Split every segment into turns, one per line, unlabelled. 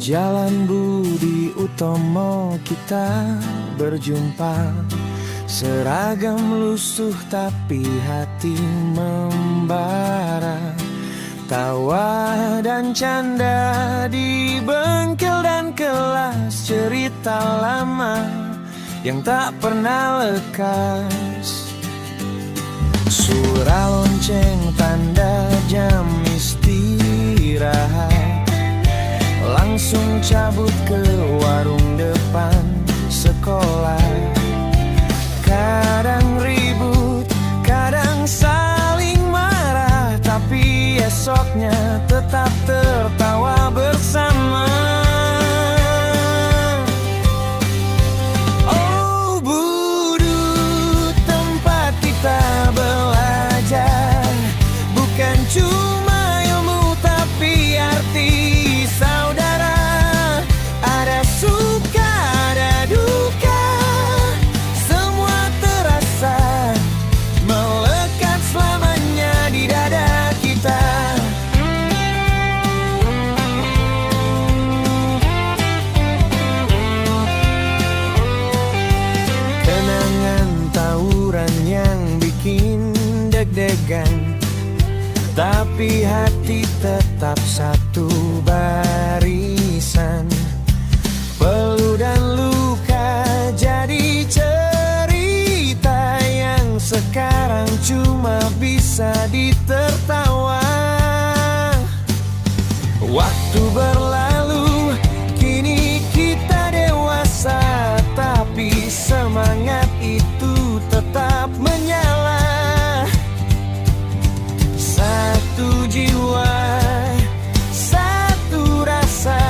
Jalan Budi Utomo kita berjumpa, seragam lusuh tapi hati membara. Tawa dan canda di bengkel dan kelas, cerita lama yang tak pernah lekas. Surah lonceng tanda jam istirahat, langsung cabut ke warung depan sekolah. Kadang ribut, kadang saling marah, tapi esoknya tetap tertawa bersama. Oh budut, tempat kita belajar, bukan cuma ilmu tapi arti saudara. Ada suka, ada duka, semua terasa melekat selamanya di dada kita. Kenangan tawuran yang bikin deg-degan, tapi hati tetap satu barisan. Peluh dan luka jadi cerita yang sekarang cuma bisa ditertawa. Waktu berlalu, kini kita dewasa, tapi semangat itu tetap menyala. Satu jiwa, satu rasa,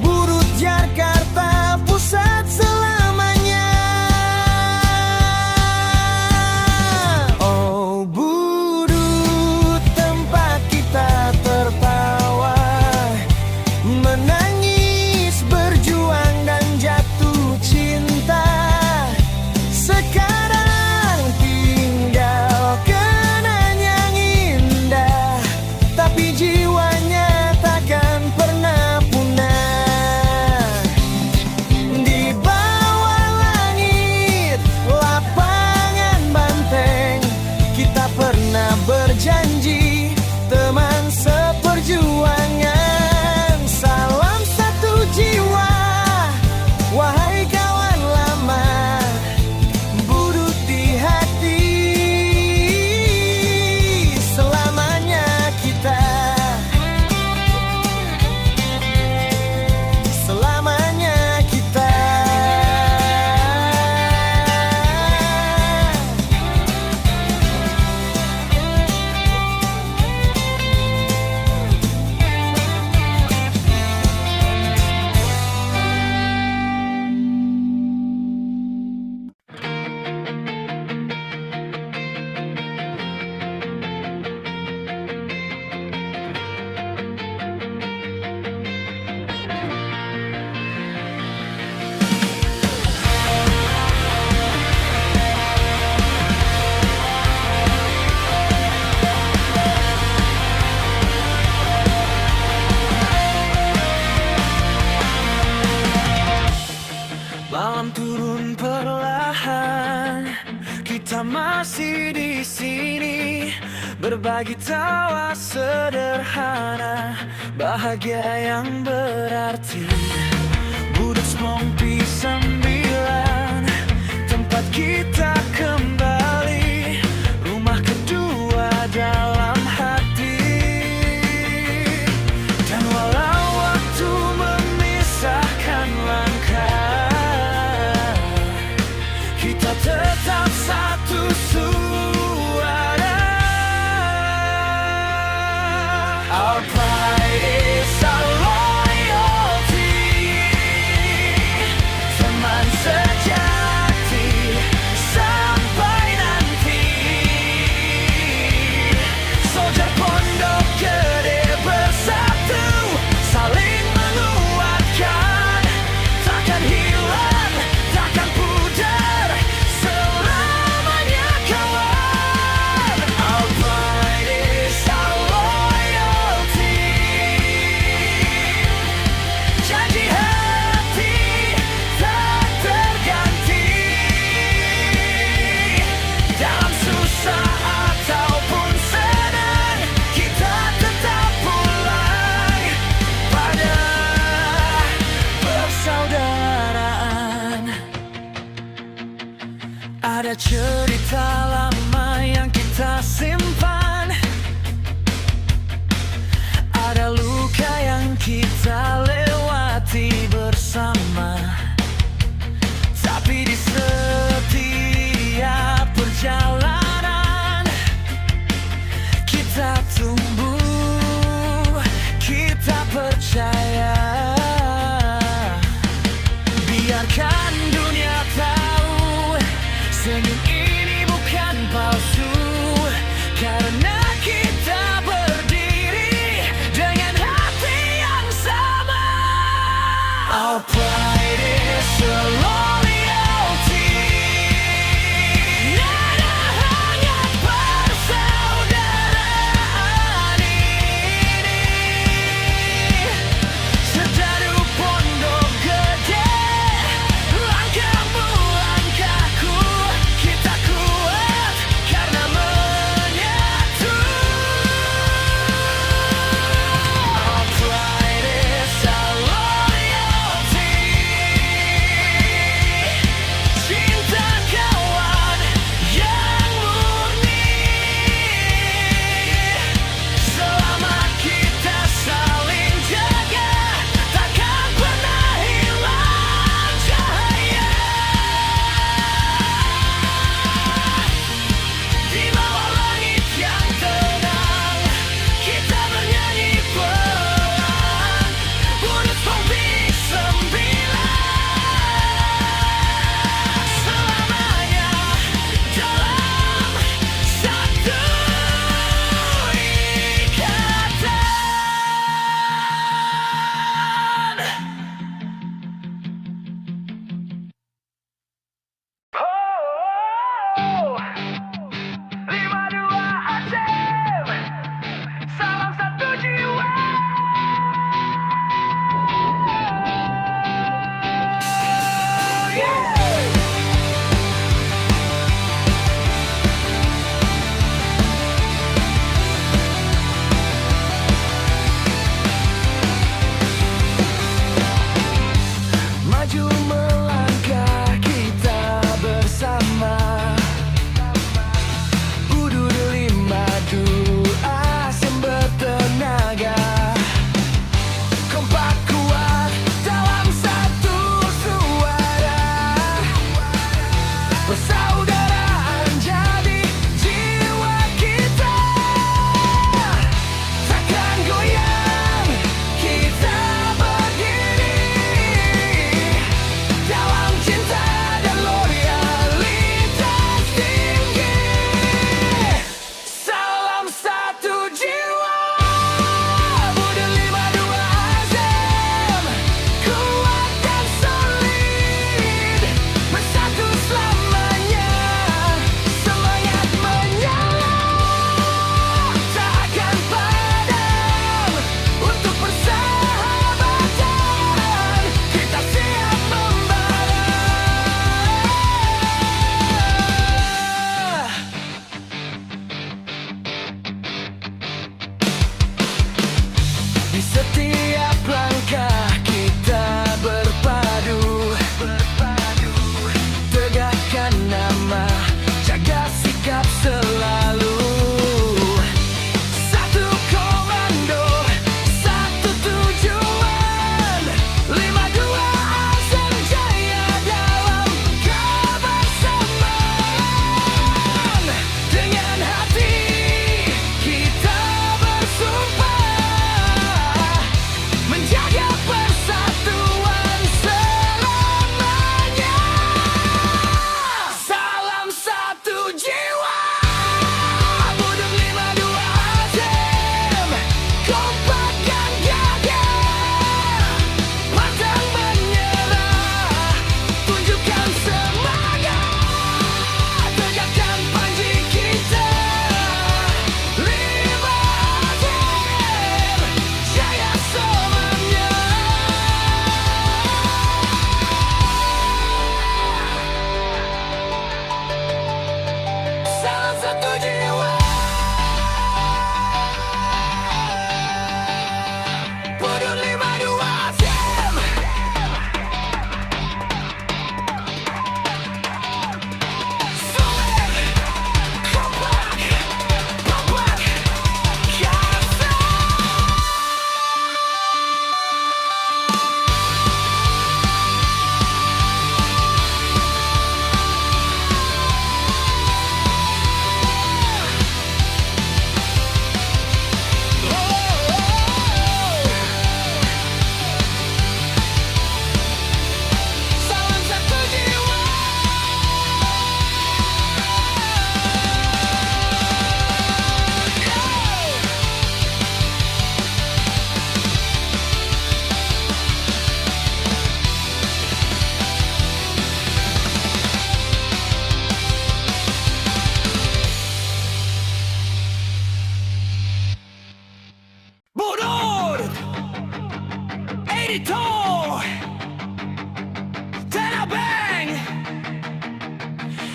Budut Jakarta Pusat selamanya. Oh Budut, tempat kita tertawa, menangis, berjuang dan jatuh cinta. Sekarang tinggal kenang yang indah, tapi jiwanya takkan pernah punah. Di bawah langit lapangan banteng, kita pernah berjanji teman seperjuangan. Salam satu jiwa, wahai kawan lama, budut di hati selamanya kita. Selamanya kita. Malam turun perlahan, kita masih di sini, berbagi tawa sederhana, bahagia yang berarti. Budut Semongpi 9, tempat kita kembali, rumah kedua dalam hati. Dan walau waktu memisahkan langkah, kita tetap satu suara. Our pride is our loyalty. Ada cerita lama yang kita simpan, ada luka yang kita lewati bersama. Tapi di setiap perjalanan kita tumbuh, kita percaya. Biarkan dunia tahu senyum ini bukan palsu, karena kita berdiri dengan hati yang sama. Our pride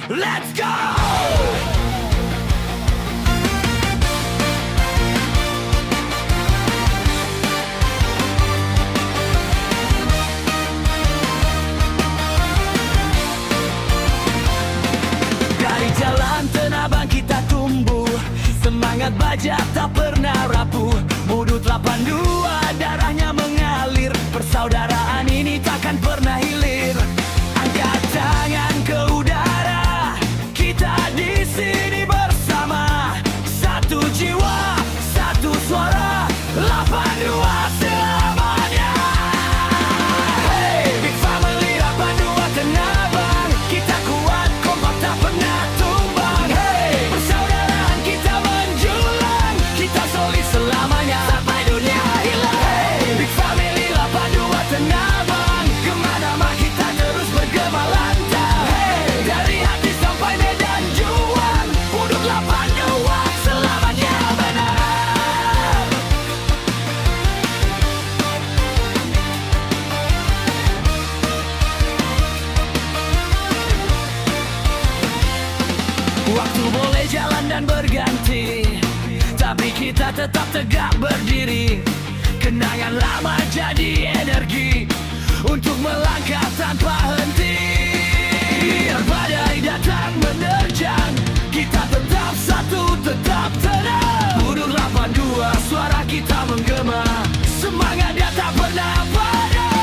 Let's go! Dari jalan Tanah Abang kita tumbuh, semangat baja tak pernah rapuh. Mudu 82 darahnya mengalir, persaudaraan ini takkan pernah hilir. Angkat tangan ke udara, kita di sini bersama. Satu jiwa, satu suara, 82 selamanya. Hey, big family 82 Tanah Abang, kita kuat kompak tak pernah tumbang. Hey, persaudaraan kita menjulang, kita solid selamanya sampai dunia hilang. Hey, big family 82 Tanah Abang, kemana-mana kita terus bergema lantang. Hey, dari hati sampai medan juang, Buduk 82 selamanya benar. Waktu boleh jalan dan berganti, tapi kita tetap tegak berdiri. Kenangan lama jadi energi untuk melangkah tanpa henti. Biar badai datang menerjang, kita tetap satu, tetap tenang. Buduk 82, suara kita menggema, semangatnya tak pernah padam.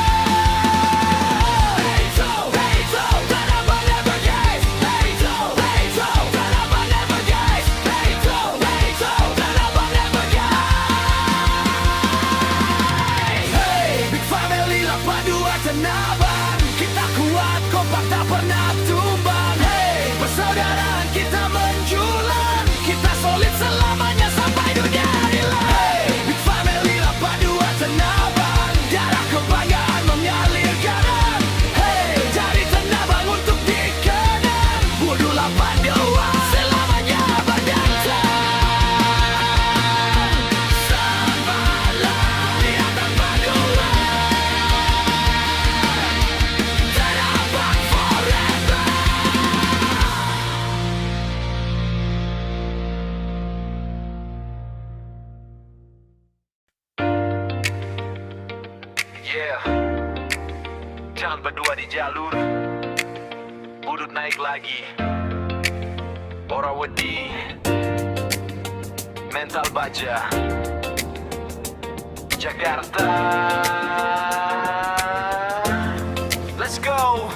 Hey, so, Tanah Abang never dies. Hey, so, Tanah Abang never dies. Hey, so, Tanah Abang never dies. Hey, big family 82 Tanah Abang, kita kuat kompak tak pernah tumbang. Hey, persaudaraan kita menjulang, kita solid selamanya sampai dunia hilang. Hey, big family 82 Tanah Abang, darah kebanggaan mengalir kanan. Hey, dari Tanah Abang untuk dikenang, Buduk 82 selamanya berdantang. Selamatlah di atas 82, Tanah Abang forever. Yeah, jangan berdua di jalur, Budut naik lagi. Ora wedi, mental baja, Jakarta. Let's go.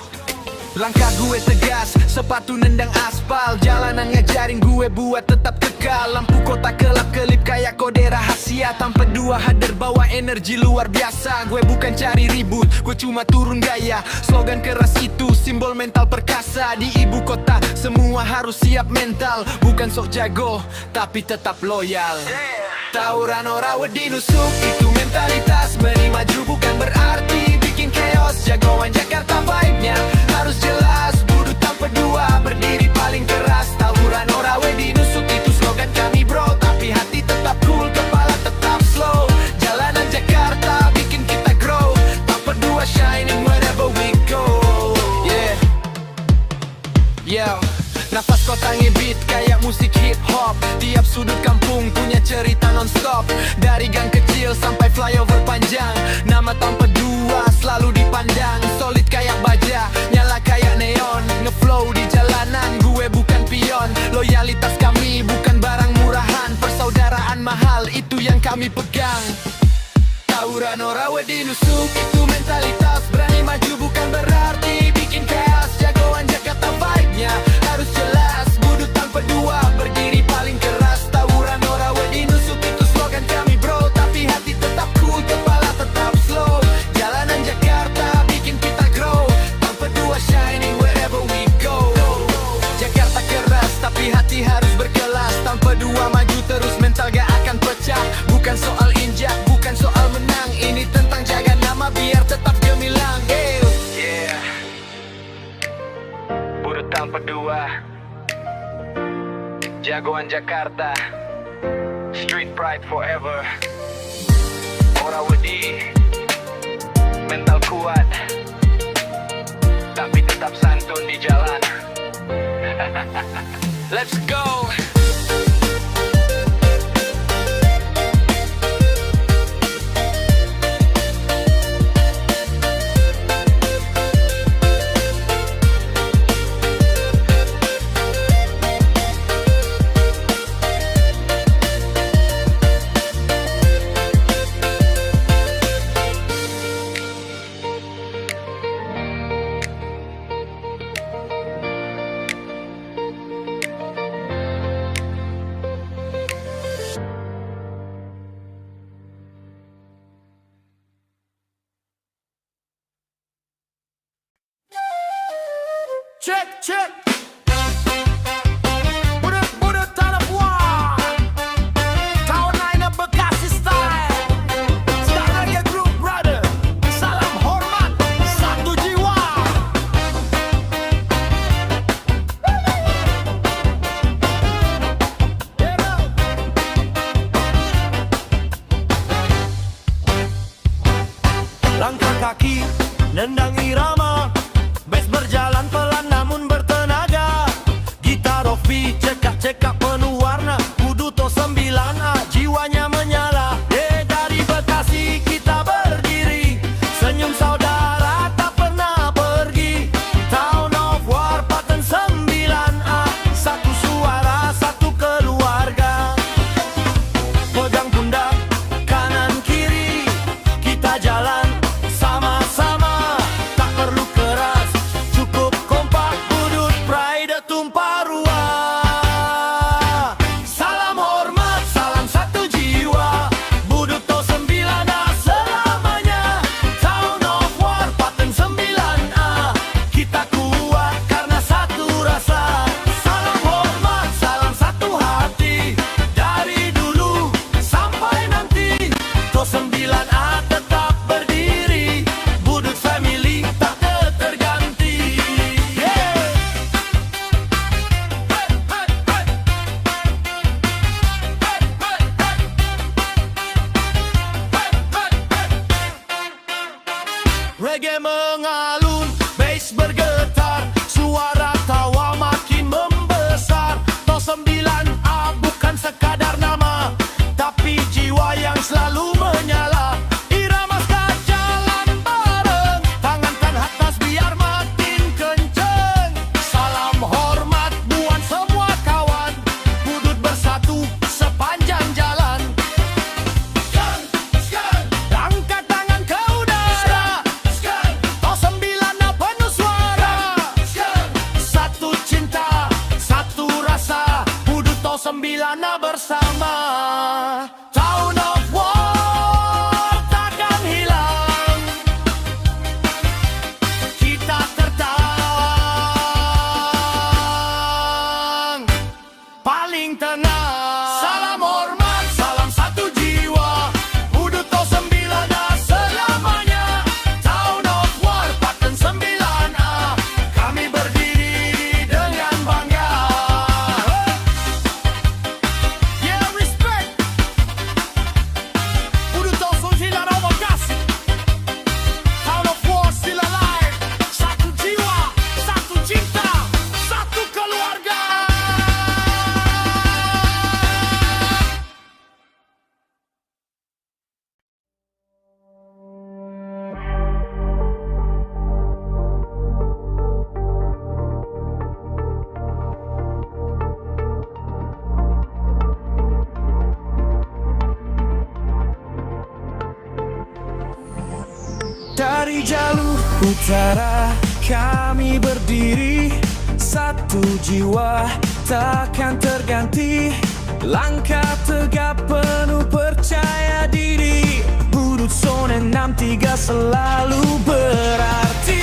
Langkah gue tegas, sepatu nendang aspal, jalanan ngajarin gue buat tetap kekal. Lampu kota kelap-kelip kayak kode rahasia, tanpa dua hadir bawa energi luar biasa. Gue bukan cari ribut, gue cuma turun gaya. Slogan keras itu simbol mental perkasa. Di ibu kota semua harus siap mental, bukan sok jago tapi tetap loyal. Tawuran ora wedi nusuk, itu mentalitas. Beri maju bukan berarti bikin chaos. Jagoan Jakarta vibe-nya harus jelas. Buduk tanpa dua, berdiri paling keras. Tawuran ora wedi nusuk, itu slogan kami bro. Tapi hati tetap cool, kepala tetap slow. Jalanan Jakarta bikin kita grow, tanpa dua shining wherever we go. Yeah, yo, nafas kota ngebeat kayak musik hip hop. Tiap sudut kampung punya cerita non-stop. Dari gang kecil sampai flyover panjang, nama tanpa dua selalu dipandang. Solid kayak baja, nyala kayak neon. Ngeflow di jalanan, gue bukan pion. Loyalitas kami bukan barang murahan, persaudaraan mahal, itu yang kami pegang. Tawuran ora wedi nusuk, itu mentalitas. Berani maju bukan berarti bikin chaos. Jagoan Jakarta vibe-nya harus jelas. Buduk tanpa dua, berdiri paling keras. Tawuran ora wedi nusuk, itu slogan kami bro. Tapi hati tetap cool, kepala tetap slow. Jalanan Jakarta bikin kita grow, tanpa dua shining wherever we go. Jakarta keras, tapi hati harus berkelas. Tanpa dua maju terus, mental gak akan pecah. Bukan soal injak, bukan soal menang. Ini tentang jaga nama biar tetap gemilang. Yeah, Budut tanpa dua, jagoan Jakarta, street pride forever. Ora wedi, mental kuat, tapi tetap santun di jalan. Let's go.
Check, check. Budak-budak tanah buah. Tahun lainnya Bekasi style. Staranya Group Brother. Salam hormat, satu jiwa. Langkah kaki, nendang irama. Bass berjalan pelan namun bertenaga. Gitar Rofi cekak-cekak penuh warna. Kudu to 9A, jiwanya menyala. Dari Bekasi kita berdiri. Senyum saudara tak pernah pergi. Town of War, Paten 9A. Satu suara, satu keluarga. Pegang pundak, kanan kiri. Kita jalan sama-sama. Tak perlu keras, cukup kompak, udut pride tumpah ruah. Salam hormat, salam satu jiwa. Budut to 9A selamanya. Town of War, Paten 9A. Kita kuat karena satu rasa. Salam hormat, salam satu hati. Dari dulu sampai nanti. To 9A tetap berdiri. Budut family tak terganti. Reggae mengalun, bass bergetar, suara tawa makin membesar. To 9A bukan sekadar nama, tapi jiwa yang selalu menyala. Irama ska jalan bareng, tangankan atas biar makin kenceng. Salam hormat buat semua kawan, budut bersatu sepanjang jalan. Angkat tangan ke udara, to 9A penuh suara. Satu cinta, satu rasa, budut to 9A bersama. Town of War takkan hilang. Kita tertang paling tenang. Salam hormat, salam satu jiwa. Budut to 9A selamanya. Town of War, Paten 9A. Kami berdiri dengan bangga. Yeah, respect. Budut to 9A Bekasi. Town of War still alive. Satu jiwa, satu cinta, satu keluarga.
Dari jalur utara kami berdiri. Satu jiwa takkan terganti. Langkah tegap penuh percaya diri. Budut Zone 63 selalu berarti.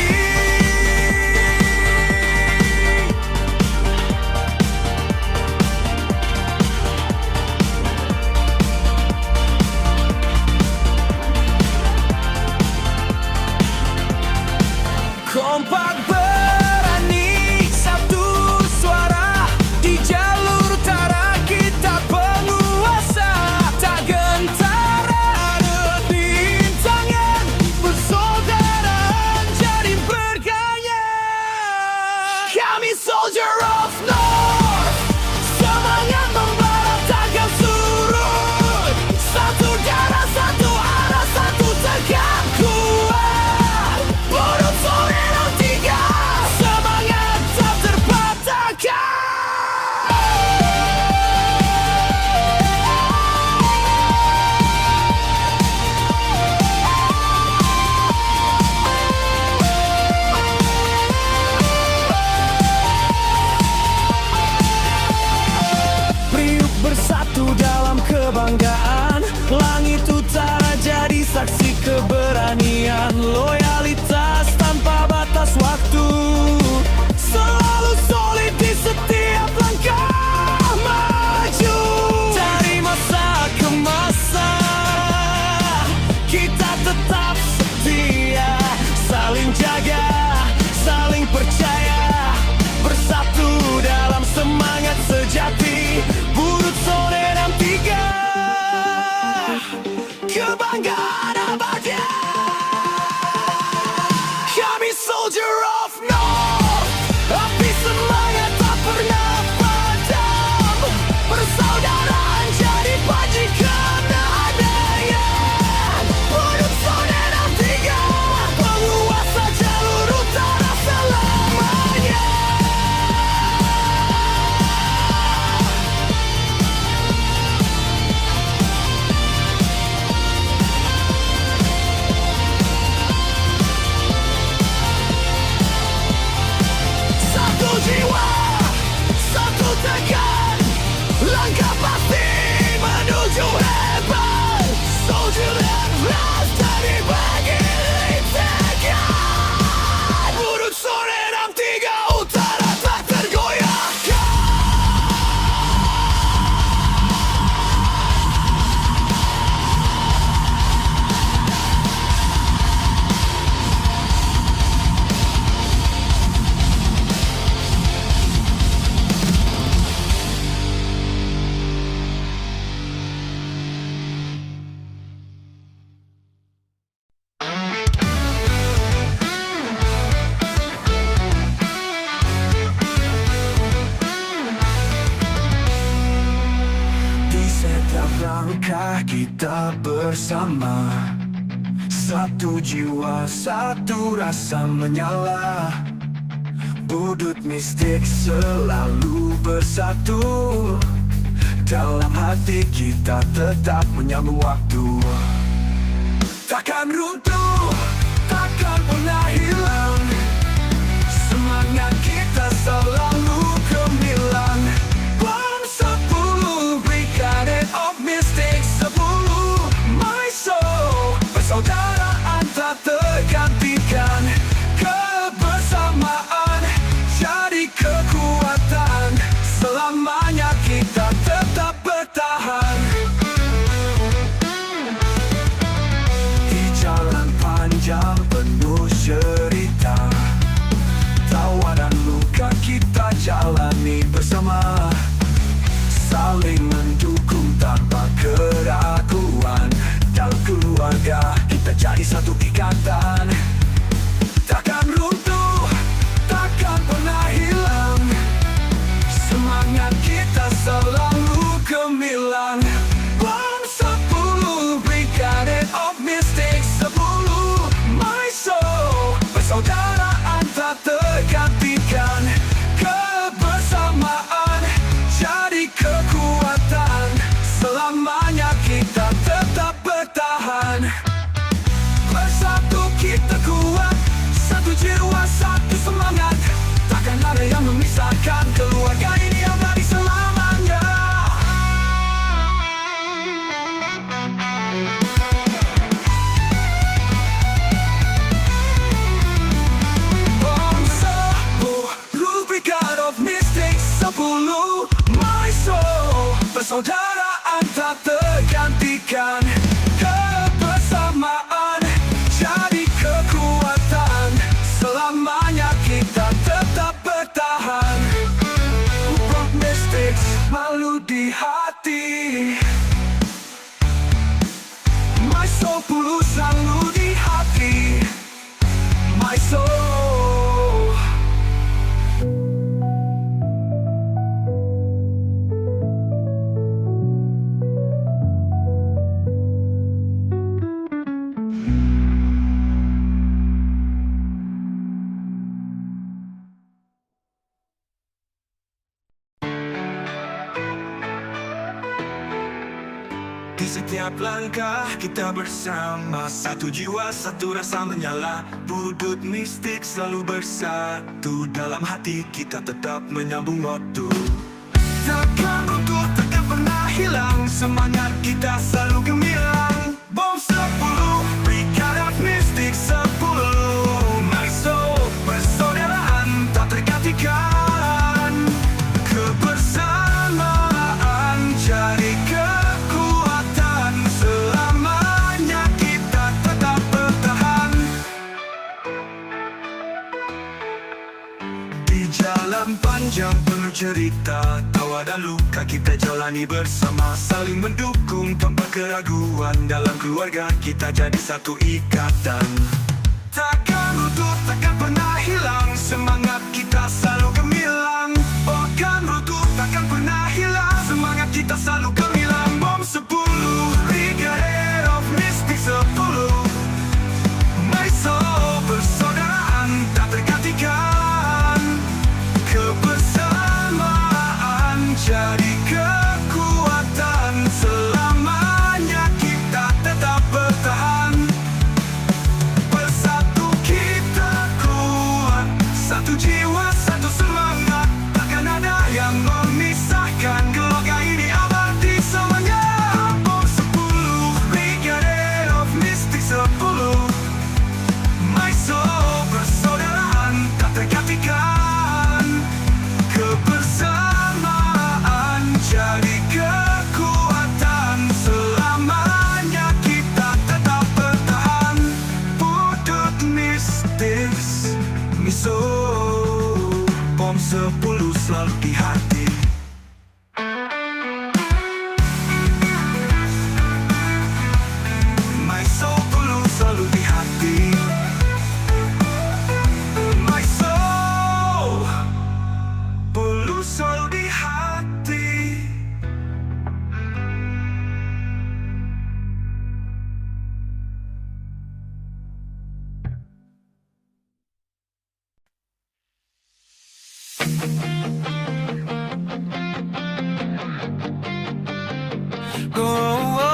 Kompak berani, satu suara. Di jalur utara kita penguasa. Tak gentar ada bintangan, bersaudaraan jadi bergaya. Kami soldier of night. keluarga kita bersama. Satu jiwa, satu rasa menyala. Budut mistik selalu bersatu. Dalam hati kita tetap menyambung waktu. Takkan runtuh, takkan pernah hilang. Semangat kita selalu gemilang. Bom 10, Brigade of Mystic 10, My Soul. Persaudaraan tak tergantikan. Kebersamaan jadi kekuatan. Selamanya kita tetap bertahan. Di jalan panjang penuh cerita, tawa dan luka kita jalani bersama. Saling mendukung tanpa keraguan. Dalam keluarga kita jadi satu ikatan. Takkan runtuh, takkan pernah hilang. Semangat kita selalu gemilang. Bom 10, Brigade of Mystic 10, My Soul. Persaudaraan tak tergantikan. Kebersamaan jadi kekuatan. Selamanya kita tetap bertahan. Bersatu kita kuat, satu jiwa, satu semangat. Takkan ada yang memisahkan keluarga ini abadi selamanya. Bom 10, Brigade of Mystic 10, My Soul. Persaudaraan tak tergantikan. Kebersamaan jadi kekuatan. Selamanya kita tetap bertahan. Rock Mystics malu di hati. My Soul 10 selalu di hati. My Soul. Di setiap langkah kita bersama. Satu jiwa, satu rasa menyala. Budut mistik selalu bersatu. Dalam hati kita tetap menyambung waktu. Takkan runtuh, takkan pernah hilang. Semangat kita selalu gemilang. Bom 10, Brigade of Mystic 10, My Soul. Persaudaraan tak tergantikan. Kebersamaan jadi kekuatan. Selamanya kita tetap bertahan. Di jalan panjang penuh cerita, tawa dan luka kita jalani bersama. Saling mendukung tanpa keraguan. Dalam keluarga kita jadi satu ikatan. Takkan runtuh, takkan pernah hilang. Semangat kita selalu gemilang. Takkan runtuh, takkan pernah hilang. Semangat kita selalu gemilang. Bom 10, Brigade of Mystic 10, My Soul. Persaudaraan tak tergantikan. Kebersamaan jadi kekuatan. Selamanya kita tetap bertahan. Bersatu kita kuat, satu jiwa, satu semangat. Takkan ada yang memisahkan keluarga ini abadi selamanya. Bom 10, Brigade of Mystic 10, My Soul. Persaudaraan tak tergantikan. Kebersamaan jadi kekuatan. Selamanya kita tetap bertahan. Budut mistis, My Soul. Bom 10 selalu di hati. My Soul 10 selalu di hati. My Soul 10 selalu di hati. Oh, oh, oh,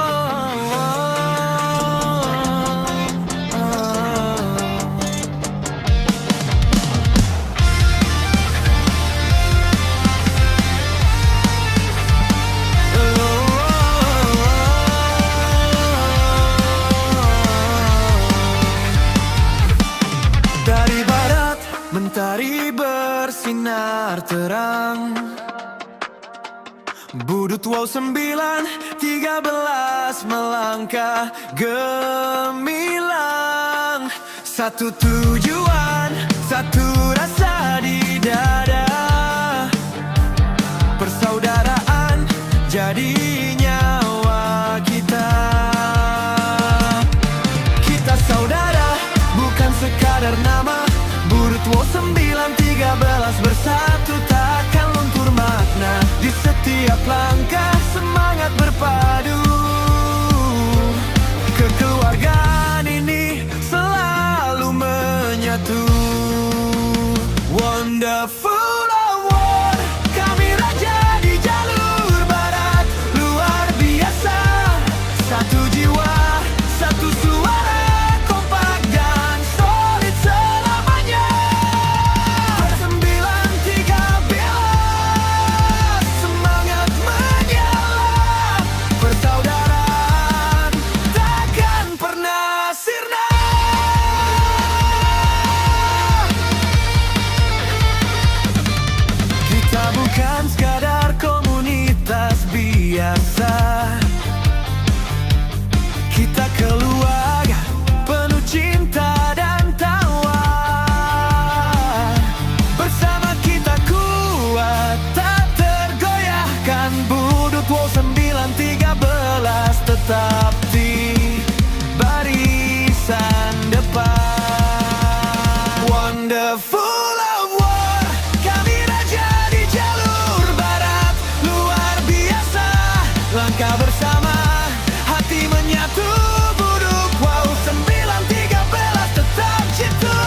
Dari barat mentari bersinar terang, Budut wow 9:13 melangkah gemilang. Satu tujuan, satu rasa di dada, persaudaraan jadi nyawa kita. Kita saudara, bukan sekadar nama. Budut wow 9:13 bersatu takkan luntur makna. Di setiap langkah semangat berpadu, kekeluargaan ini selalu menyatu. Wonderful award, kami raja di jalur barat. Luar biasa, satu jiwa, satu suara, kompak dan solid selamanya. 9:13 semangat menyala, persaudaraan takkan pernah sirna. Kita bukan sekadar komunitas biasa, kita keluarga penuh cinta dan tawa. Bersama kita kuat, tak tergoyahkan. Budut wow 9:13 tetap di barisan depan. Wonderful award, kami raja di jalur barat. Luar biasa, langkah bersama, hati menyatu. Budut wow 9:13 tetap jitu.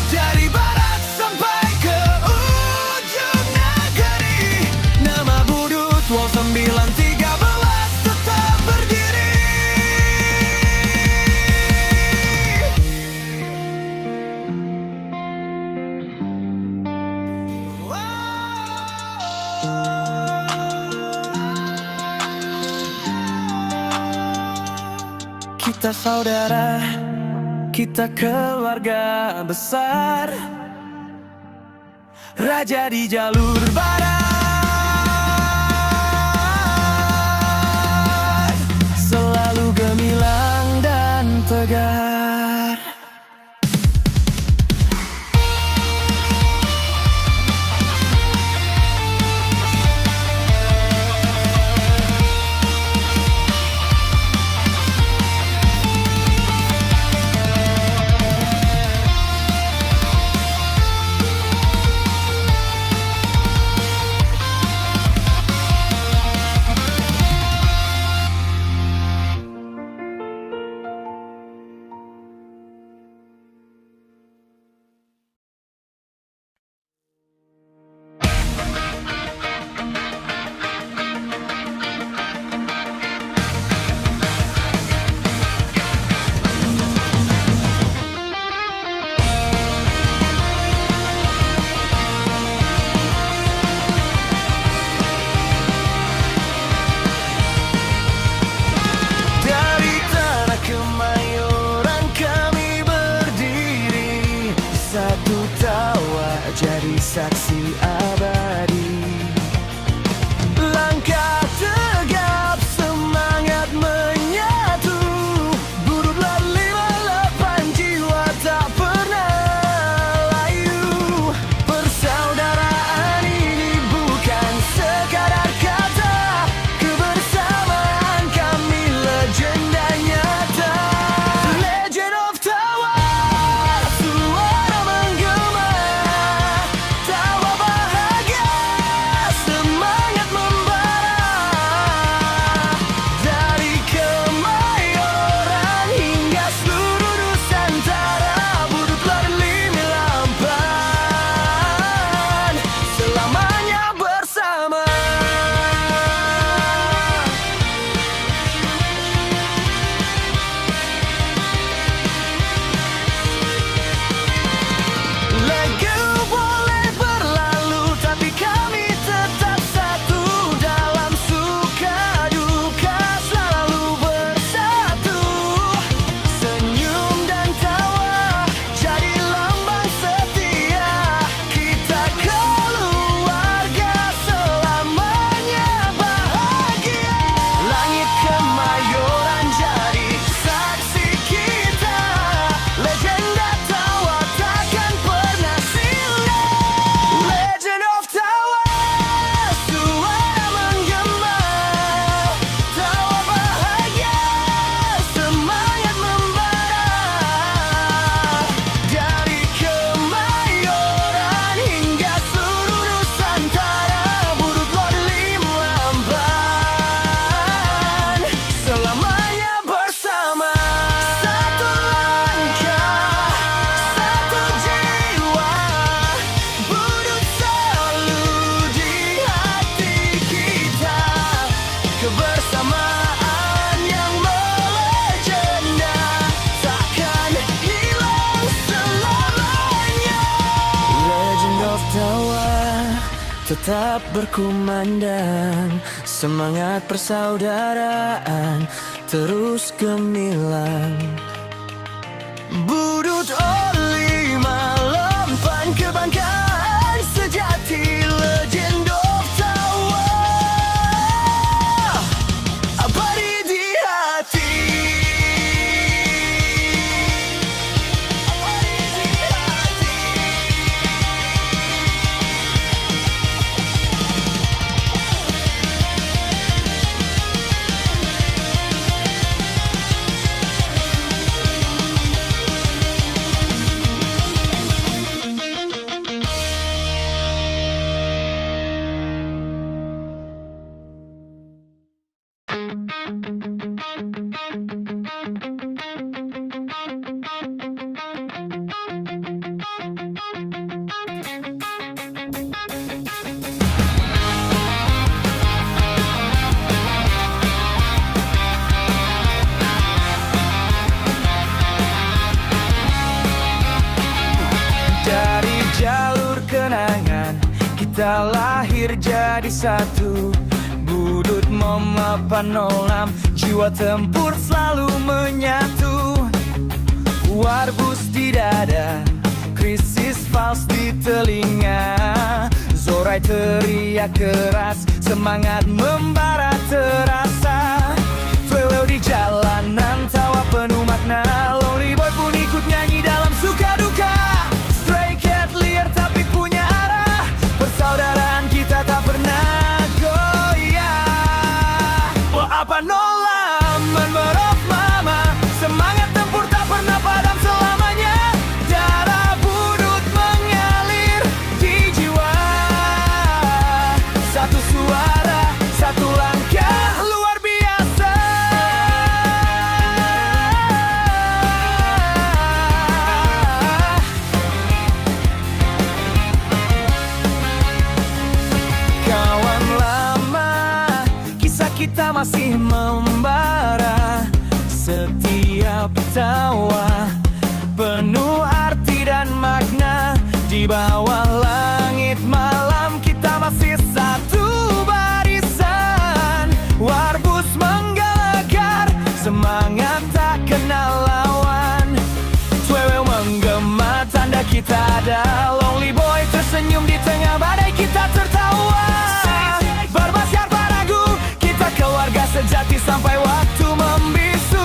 Dari barat sampai ke ujung negeri, nama Budut wow 9:13 tetap berdiri. Kita saudara, kita keluarga besar, raja di jalur barat, selalu gemilang dan tegar. Dari tanah Kemayoran kami berdiri, satu tawa jadi saksi abadi. Langkah tegap, semangat menyatu. Budut 58 jiwa tak pernah layu. Persaudaraan ini bukan sekadar kata, kebersamaan kami legenda nyata. Legend of Tawa, suara menggema, Tawa bahagia tetap berkumandang, semangat persaudaraan terus gemilang. Budut oli melempang kebanggaan sejati, legend of Tawa abadi di hati. Abadi di hati. Dari jalur kenangan kita lahir jadi satu. Budut memapan olam, jiwa tempur selalu menyatu. Warbus di dada, krisis fals di telinga. Zorai teriak keras, semangat membara terasa. Tweweo di jalanan, tawa penuh makna. Lonely boy pun ikut nyanyi dalam suka duka. Stray cat liar tapi punya arah. Persaudaraan kita tak pernah goyah. Apa nolam menberok mama, semangat tempur tak pernah padam selamanya. Darah budut mengalir di jiwa. Satu suara, satu langkah luar biasa. Kawan lama, kisah kita masih membara. Setiap tawa penuh arti dan makna. Di bawah langit malam kita masih satu barisan. Warbus menggelegar, semangat tak kenal lawan. Tweweo menggema, tanda kita ada. Lonely boy tersenyum di tengah badai, kita tertawa. Bermasyar ragu, kita keluarga sejati sampai waktu membisu.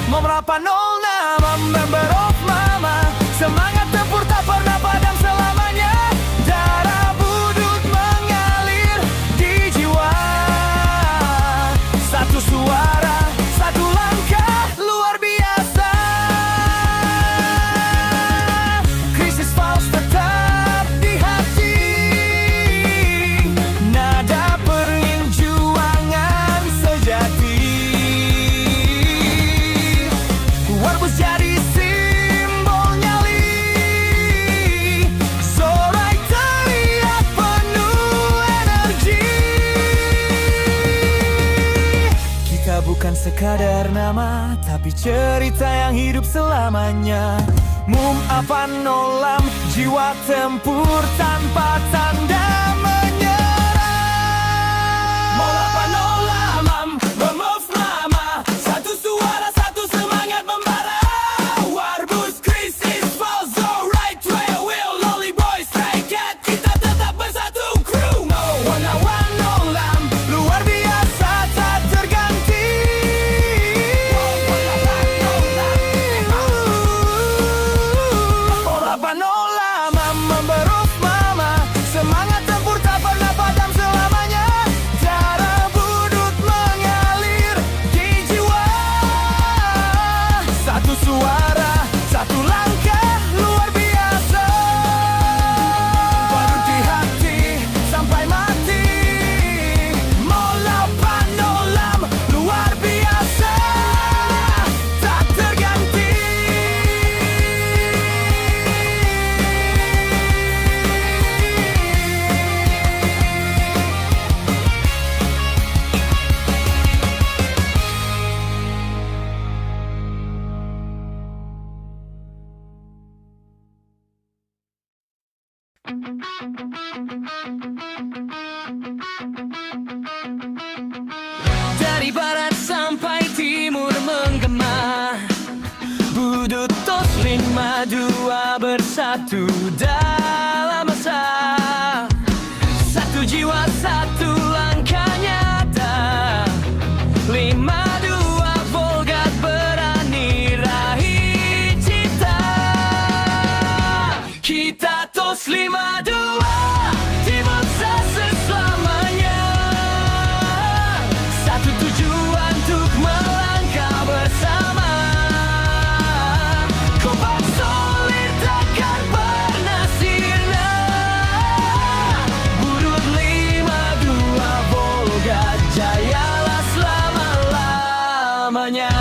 Memerapan 06 member of mama, semangat tempur tak pernah padam selamanya. Darah budut mengalir di jiwa. Satu suara, satu langkah luar biasa. Krisis fals tetap di hati. Nada perjuangan sejati. Warbus jadi simbol nyali. Zorai teriak penuh energi. Kita bukan sekadar nama, tapi cerita yang hidup selamanya. Apa nolam, jiwa tempur tanpa tanda menyerah. Apa nolam, remove mama, satu suara, satu semangat membara. Warbus krisis falls, alright, will lonely boy, stray cat, kita tetap bersatu crew. One nolam, luar biasa tak terganti. Apa nolam, memberuk mama, semangat Dari barat sampai timur menggema, Budut Toslim dua bersatu dalam masa. Satu jiwa, satu langkah nyata. 52 Volgat berani raih cita. Kita tos 52 Timur sukses selamanya. Satu tujuan untuk melangkah bersama. Kompak solid takkan pernah sirna. Budut 52 Volgat jayalah selama-lamanya.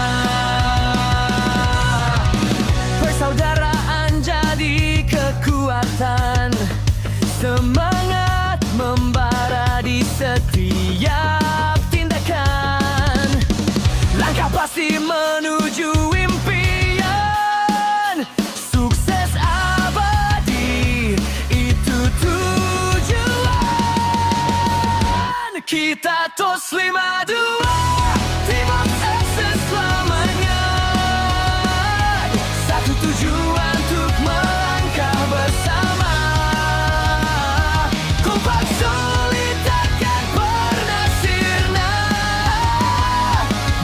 Persaudaraan jadi kekuatan, semangat membara di setiap tindakan. Langkah pasti menuju impian, sukses abadi itu tujuan. Kita tos 52 Timur sukses selamanya. Satu tujuan untuk melangkah bersama. Kompak solid takkan pernah sirna.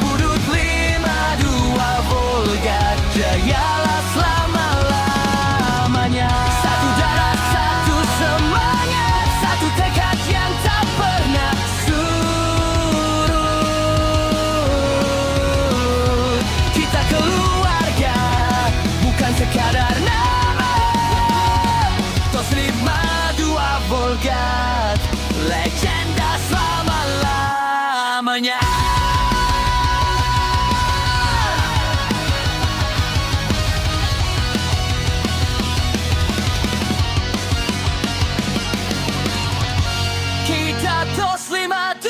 Budut 52 Volgat jayalah selama-lamanya. Satu darah, satu semangat, satu tekad yang tak pernah surut. Kita keluarga, bukan sekadar nama. Tos 52 Volgat, legenda selama-lamanya. Kita tos 52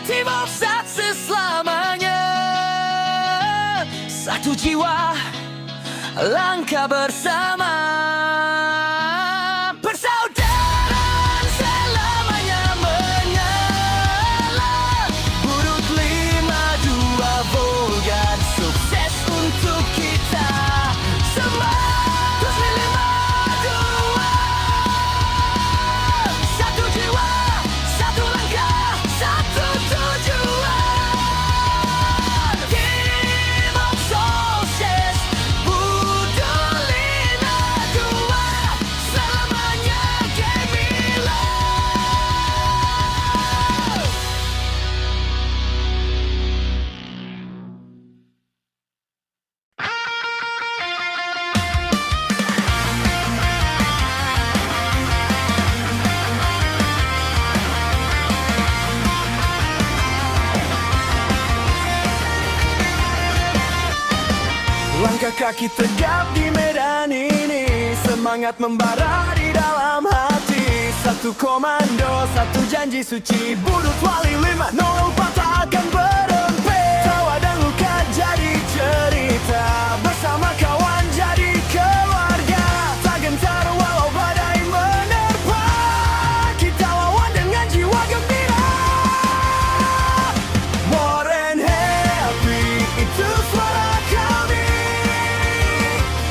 Timur sukses selamanya. Satu jiwa, langkah bersama. Persaudaraan selamanya menyala. Budut 52 Volgat, sukses untuk kita semua. Tos 52 satu jiwa, satu langkah, satu tujuan. Timur sukses, Budut 52 selamanya gemilang. Langkah kaki tegap di medan ini, semangat membara di dalam hati. Satu komando, satu janji suci. Budut Wali 504 tak akan berhenti. Tawa dan luka jadi cerita, bersama kawan jadi keluarga. Tak gentar walau badai menerpa, kita lawan dengan jiwa gembira. More and happy, itu suara kami.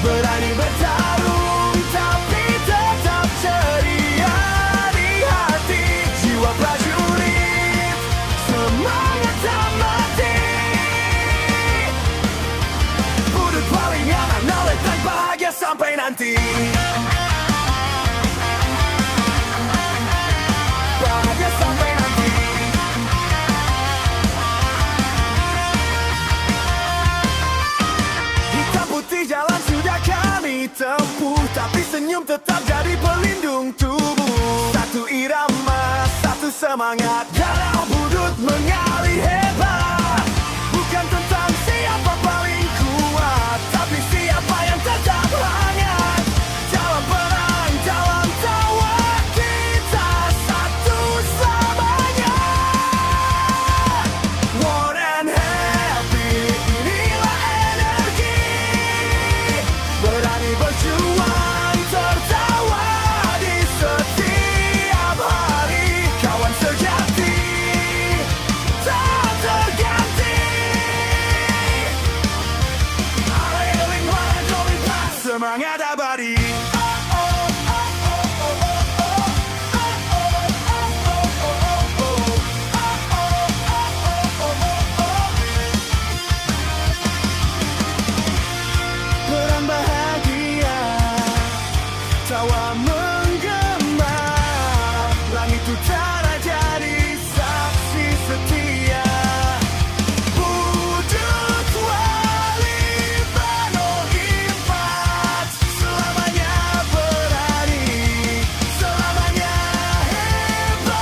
Berani bertarung tapi tetap ceria di hati. Jiwa prajurit, semangat tak mati. Budut paling aman, oleh dan bahagia sampai nanti. Bahagia sampai nanti. Hitam putih jalan sudah kami tempuh, tapi senyum tetap jadi pelindung tubuh. Satu irama, satu semangat, darah Budut mengalir hebat. Bukan tentang siapa paling kuat, tapi siapa yang tetap hangat. Dalam perang, dalam tawa, kita satu selamanya. More and happy, inilah energi. Berani berjuang, tertawa. bergema, langit utara jadi saksi setia. Budut wali Bano 4 selamanya berani, selamanya hebat.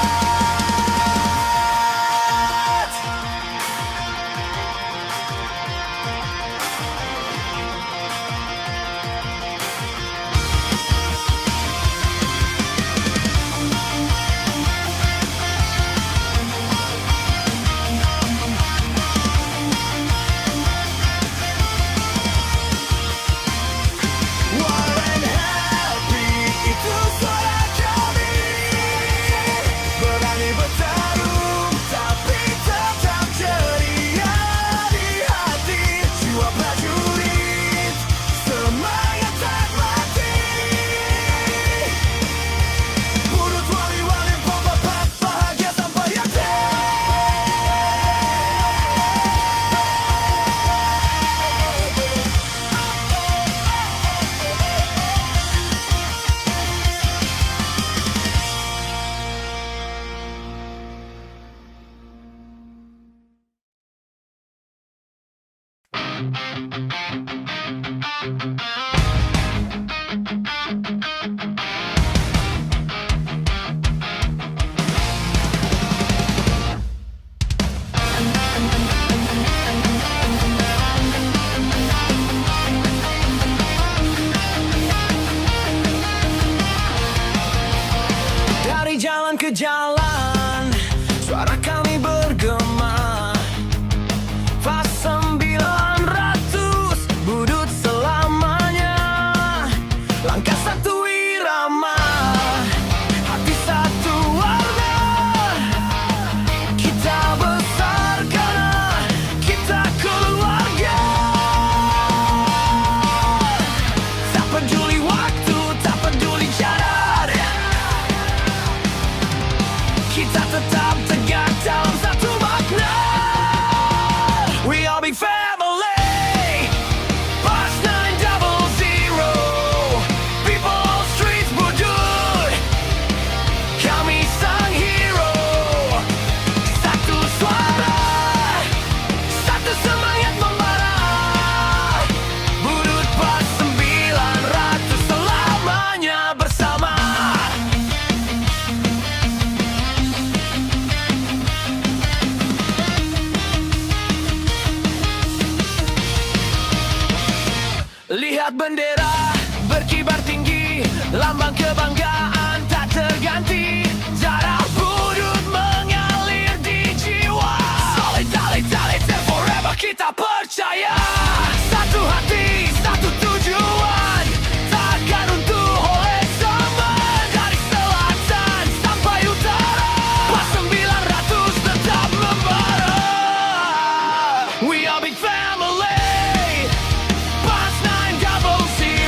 Warren Happy itu suara kami, berani bertarung tapi tetap ceria di hati. Jiwa prajurit, semangat tak mati. Budut wali-wali pembabat, bahagia sampai akhir. Dari jalan ke jalan, suara kami bergema. Fas 900, budut selamanya. Langkah satu irama, hati satu warna. Kita besar karena kita keluarga. Tak peduli waktu, tak peduli jarak, kita tetap tegak dalam satu makna. We all big family, Pas 900, people streets budut, kami sang hero. Satu suara, satu semangat membara. Budut Pas 900 selamanya bersama. Lihat bendera berkibar tinggi, lambang kebanggaan tak terganti. Darah budut mengalir di jiwa. Solidarity forever, kita percaya. Satu hati, satu tujuan, takkan runtuh oleh zaman. Dari selatan sampai utara, Pas 900 tetap membara. We are big family, Pas 900.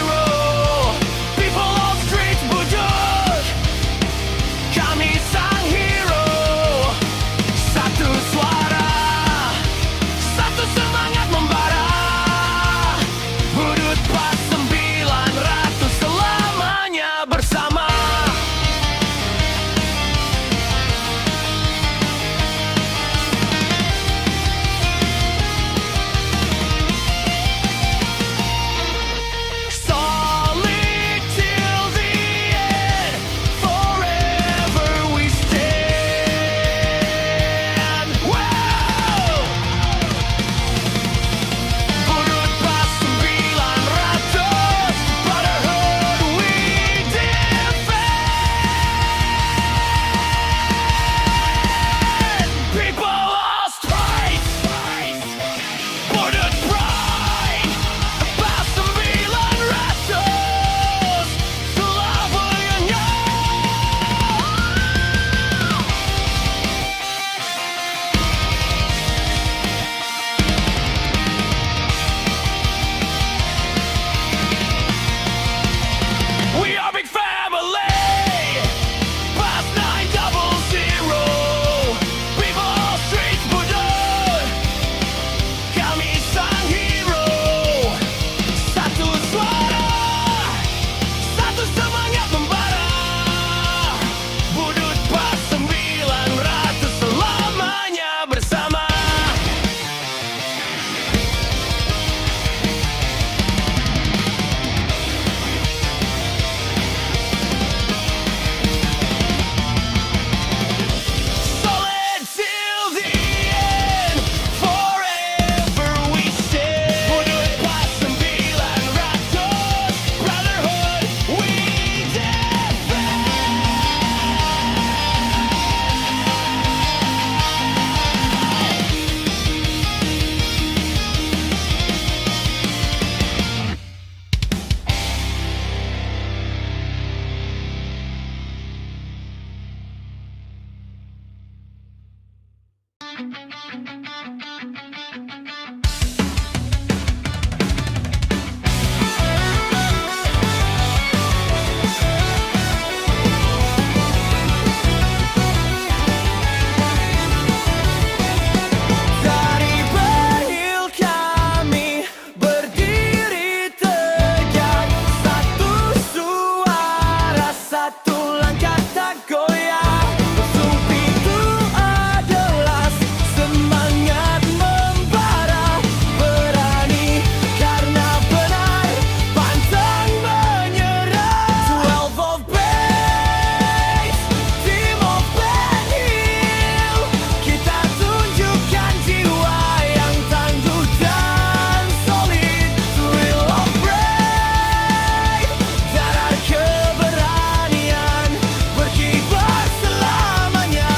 Dari Berhil kami berdiri tegak, satu suara, satu langkah tak goyah. Sumpah itu adalah semangat membara, berani karena benar, pantang menyerah. 12 of Base, Team of Berhil, kita tunjukkan jiwa yang tangguh dan solid. Thrill of Brave, darah keberanian, berkibar selamanya,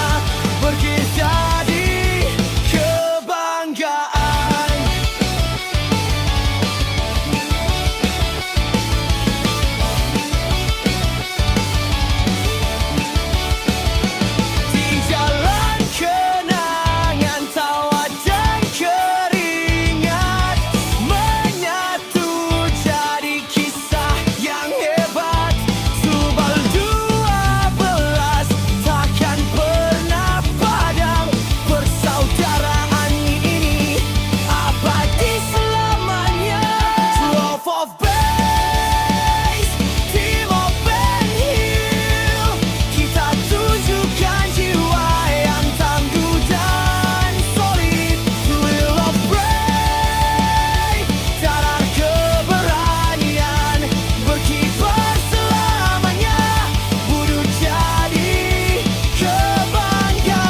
berkisah di kebanggaan. Di jalan kenangan, tawa dan keringat menyatu jadi kisah yang hebat. Subaru 12 takkan pernah padam, persaudaraan ini abadi selamanya. 12 of Base, Team of Berhil, kita tunjukkan jiwa yang tangguh dan solid. Thrill of Brave, darah keberanian, berkibar selamanya, budur jadi kebanggaan.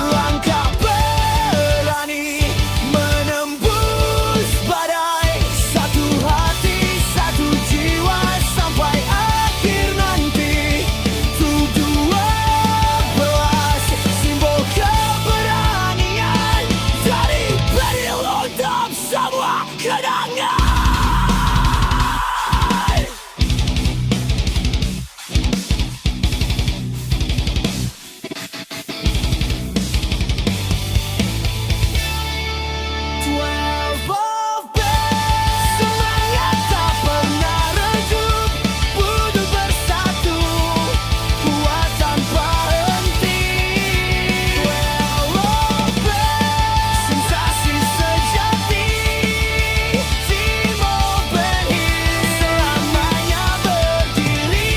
Langkah berani menembus badai, satu hati, satu jiwa sampai akhir nanti. 12 simbol keberanian dari Berhil untuk semua kenangan. Semangat tak pernah redup, budur bersatu, kuat tanpa henti. 12 sensasi sejati, Team of Berhil selamanya berdiri.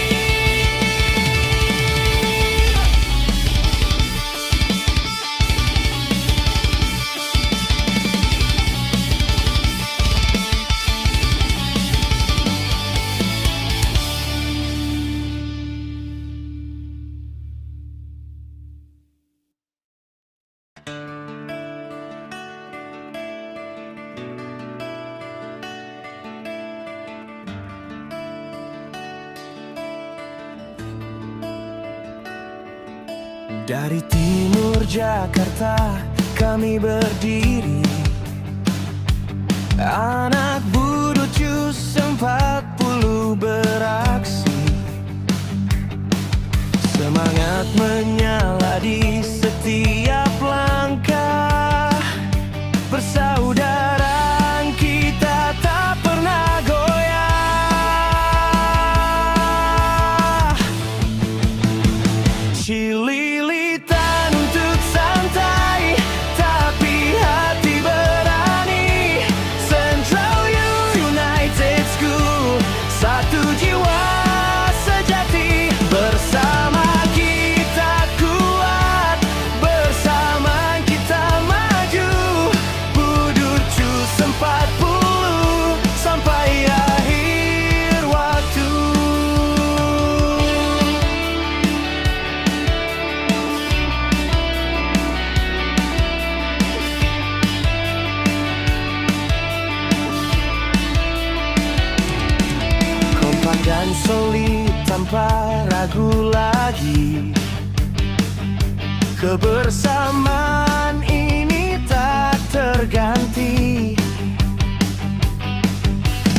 Dari timur Jakarta kami berdiri, anak budu Cus 40 beraksi. Semangat menyala di setiap langkah, persaudaraan kita tak pernah goyah. Cililitan untuk santai, tapi hati berani. Central United School, satu jiwa sejati. Bersama kita kuat, bersama kita maju. Budur Cus 40 sampai akhir waktu. Kompak dan solid tanpa ragu lagi, kebersamaan ini tak terganti.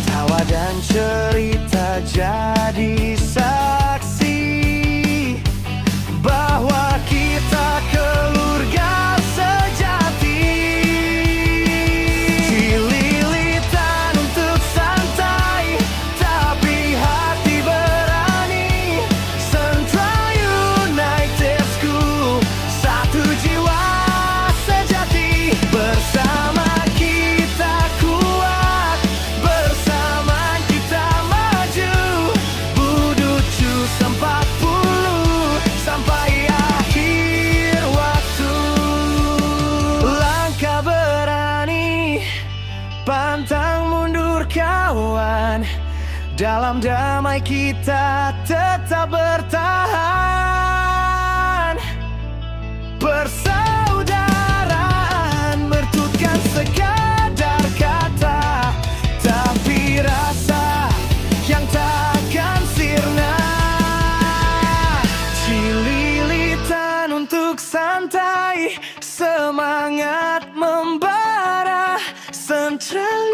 Tawa dan cerita jadi saksi, Dalam damai kita tetap bertahan. Persaudaraan mertutkan sekadar kata, tapi rasa yang takkan sirna. Cililitan untuk santai, semangat membara. Central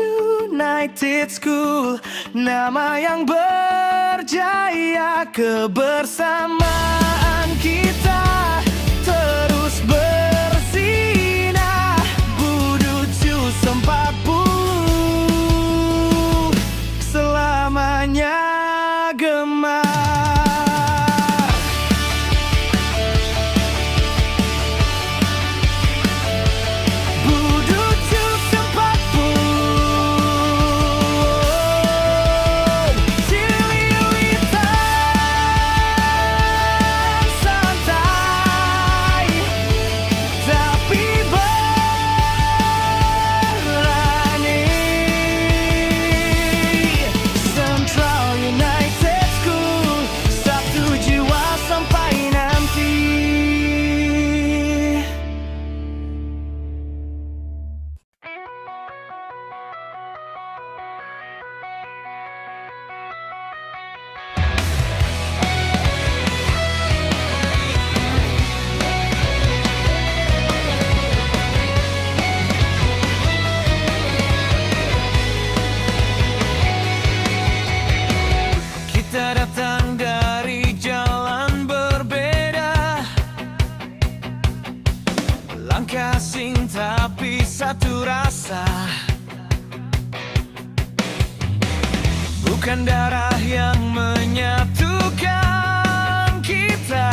United School, nama yang berjaya. Kebersamaan kita terus bersinar. Buducu 40 selamanya gemar. Buducu 40 Cililitan santai, tapi berani. Central United School, satu jiwa sampai nanti. Kita datang dari jalan berbeda, langkah asing tapi satu rasa. Bukan darah yang menyatukan kita,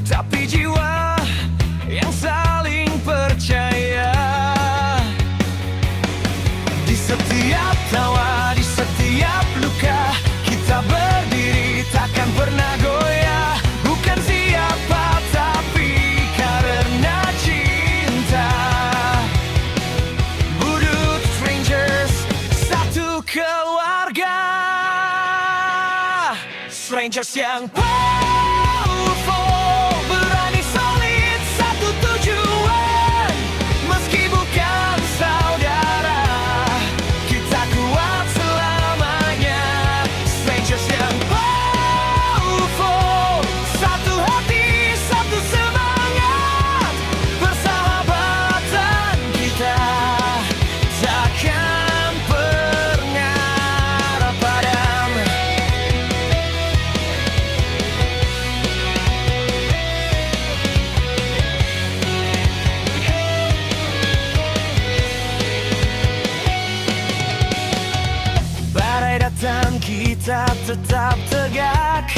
tapi jiwa yang saling percaya. Di setiap tawa, di setiap luka, kita berdiri takkan pernah goyah. Bukan siapa tapi karena cinta. Budut Strangers, satu keluarga. Strangers yang powerful, berani solid, satu tujuan. Meski bukan saudara, kita kuat selamanya. Strangers yang powerful, satu hati, satu semangat. Persahabatan kita takkan pernah padam. Badai datang, kita tetap tegak.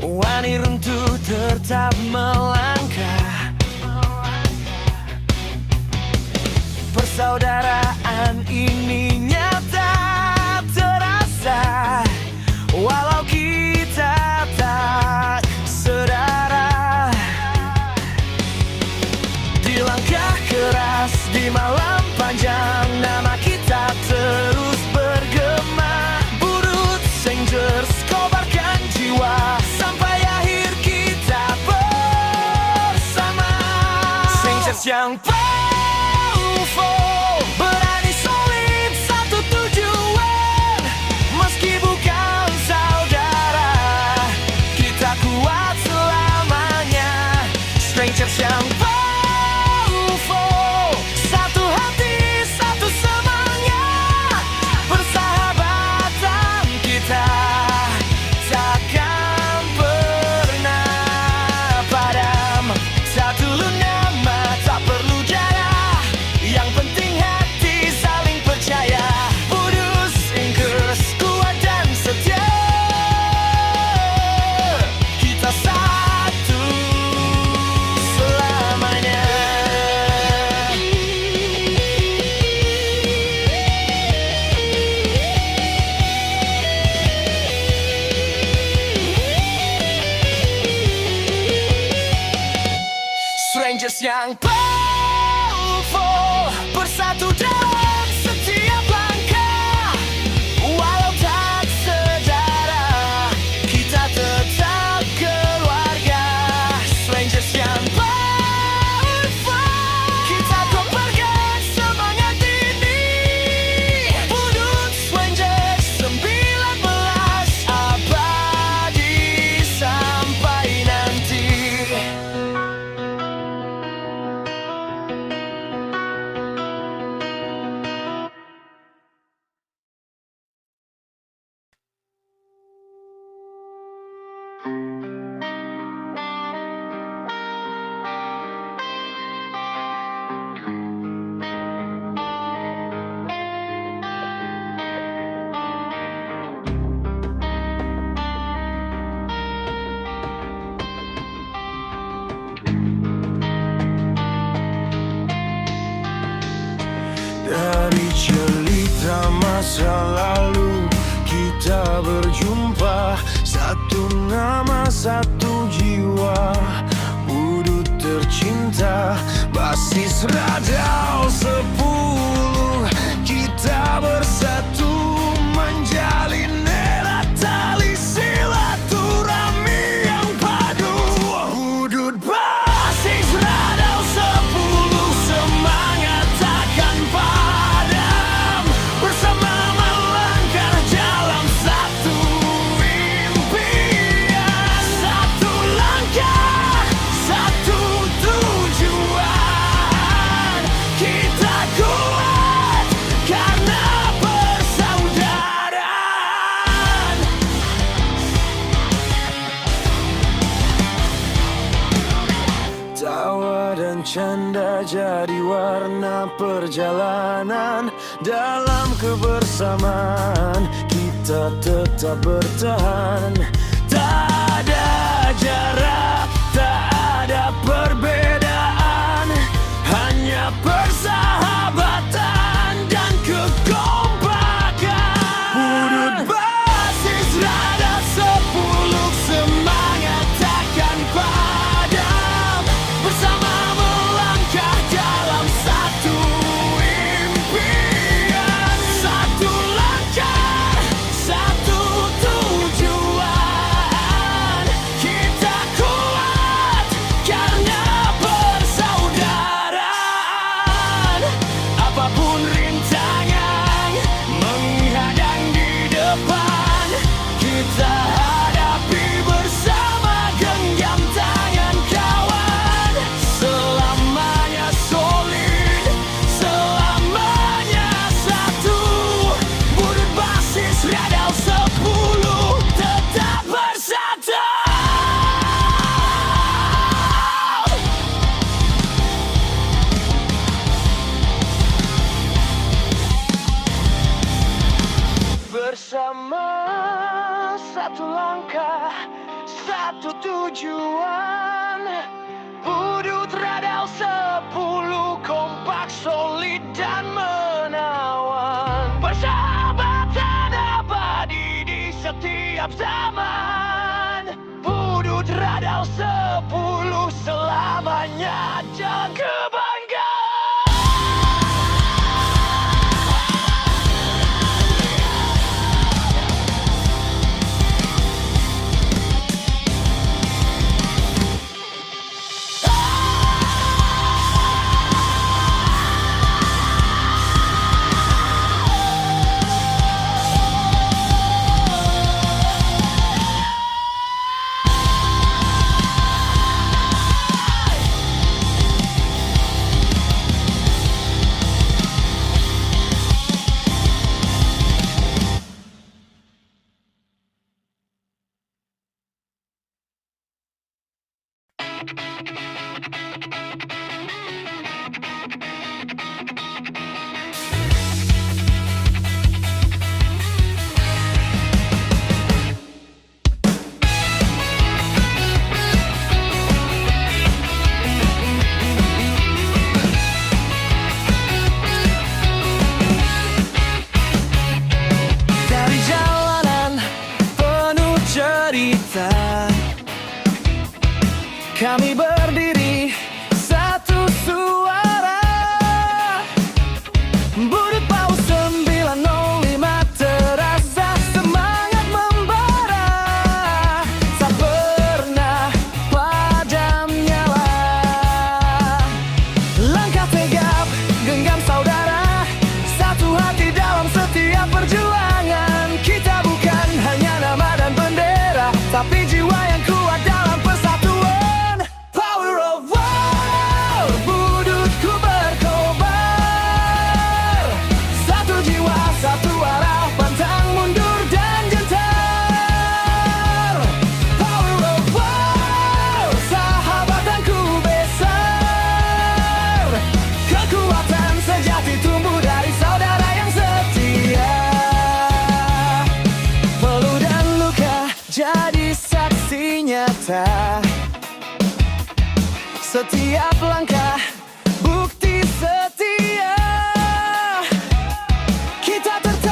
Wani runtuh tetap melangkah. Persaudaraan ini nyata terasa, walau kita tak sedara. Di langkah keras, di malam panjang, nama kita terus bergema. Budut Strangers, kobarkan jiwa sampai akhir kita bersama. Strangers yang powerful, berani solid, satu tujuan. Meski bukan saudara, kita kuat selamanya. Strangers yang powerful, satu hati, satu semangat. Persahabatan kita takkan pernah padam. Satu nama, tak perlu darah, yang penting hati saling percaya. Budut Strangers, kuat dan setia, kita satu selamanya. Strangers yang powerful, bersatu dalam setiap langkah.
masa lalu kita berjumpa. Satu nama, satu jiwa, budut tercinta. Basis Radau 10, kita bersatu menjalin erat tali silaturahmi yang padu. Budut basis Radau 10, semangat takkan padam. Bersama melangkah dalam satu impian. Satu langkah, satu tujuan. Kita kuat karena persaudaraan. Tawa dan canda jadi warna perjalanan. Dalam kebersamaan kita tetap bertahan. Tak ada jarak, tak ada perbedaan, hanya persahabatan dan kekompakan. Budut basis Radau 10, semangat takkan padam. Bersama melangkah dalam satu impian. Satu langkah, satu tujuan. Kita kuat karena persaudaraan. Apapun rintangan menghadang di depan, kita hadapi bersama, genggam tangan kawan. Selamanya solid, selamanya satu. Budut basis Radau 10, tetap bersatu. Bersama satu langkah, satu tujuan. Budut Radau 10, kompak, solid dan menawan. Persahabatan abadi di setiap zaman. Budut Radau 10, selamanya dan kebanggaan. Dari jalanan penuh cerita, kami berdiri satu suara. Budut Paus 905 terasa semangat membara. Tak pernah padam nyala. Langkah tegap, genggam saudara, satu hati dalam setiap perjuangan. Kita bukan hanya nama dan bendera, tapi jiwa yang kuat dalam persatuan. Power of war, budutku berkobar. Satu jiwa, satu arah, pantang mundur dan gentar. Power of war, sahabatanku besar. Kekuatan sejati tumbuh dari saudara yang setia. Peluh dan luka jadi saksi nyata. Setiap langkah bukti setia. Kita tertawa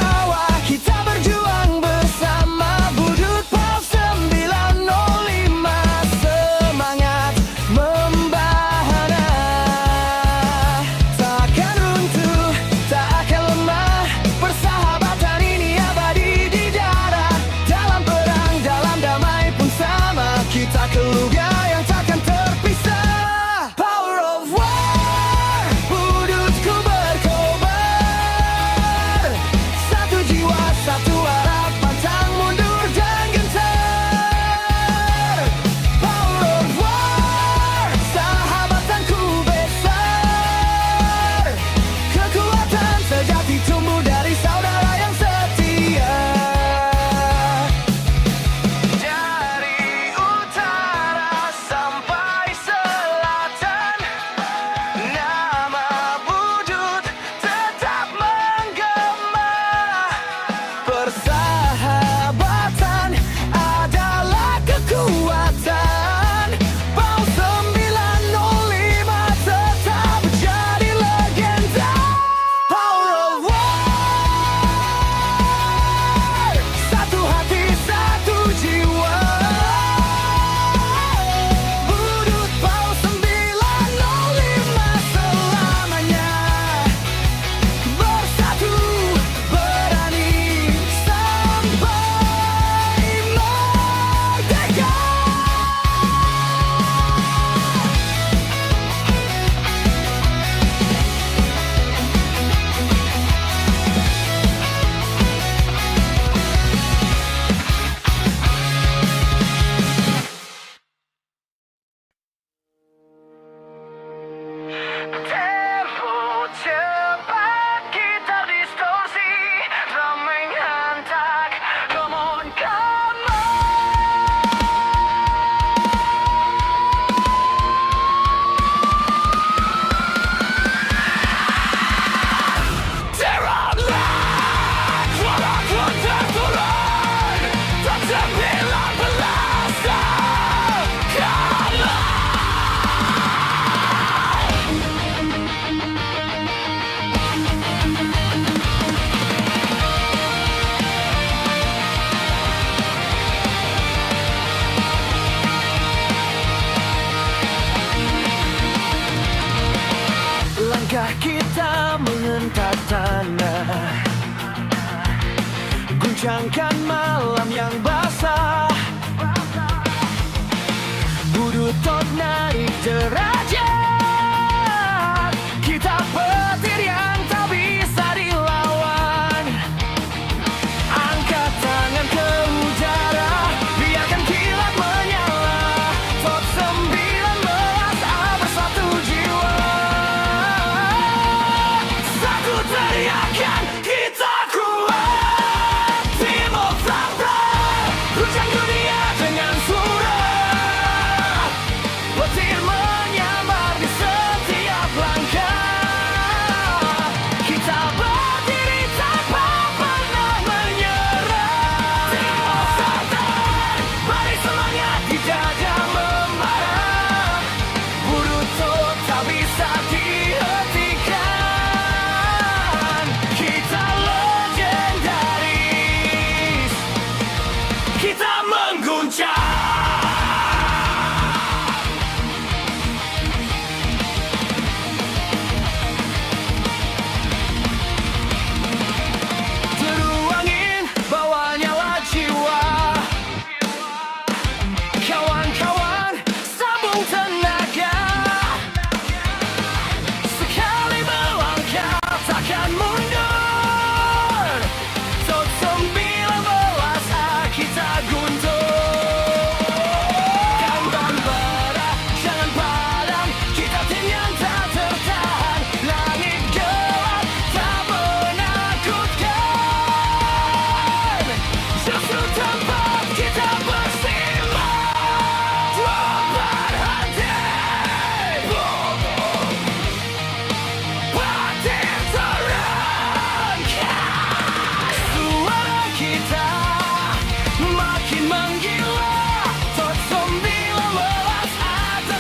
Guncangkan malam yang basah. Budut tot naik derajat. Kita petir yang tak bisa dilawan. Angkat tangan ke udara, biarkan kilat menyala. Top 19A bersatu jiwa. Satu teriakan, kita kuat. Team of Flamra, guncang dunia dengan suara. Petir menyambar di setiap langkah. Kita berdiri tanpa pernah menyerah. Team of Satan, mari semangat di dada membara. Boruto tak bisa dihentikan. Kita legendaris, kita mengguncang. Teru angin, bawa nyala jiwa. Kawan-kawan, sambung tenaga. Sekali melangkah, takkan mundur. Tot 19A kita guntur. Gambar bara, jangan padam. Kita tim yang tak tertahan. Langit gelap, tak menakutkan. Justru tempat kita bersinar. Dua hati, batin terangkat. Suara kita makin menggila. Tot 19A tak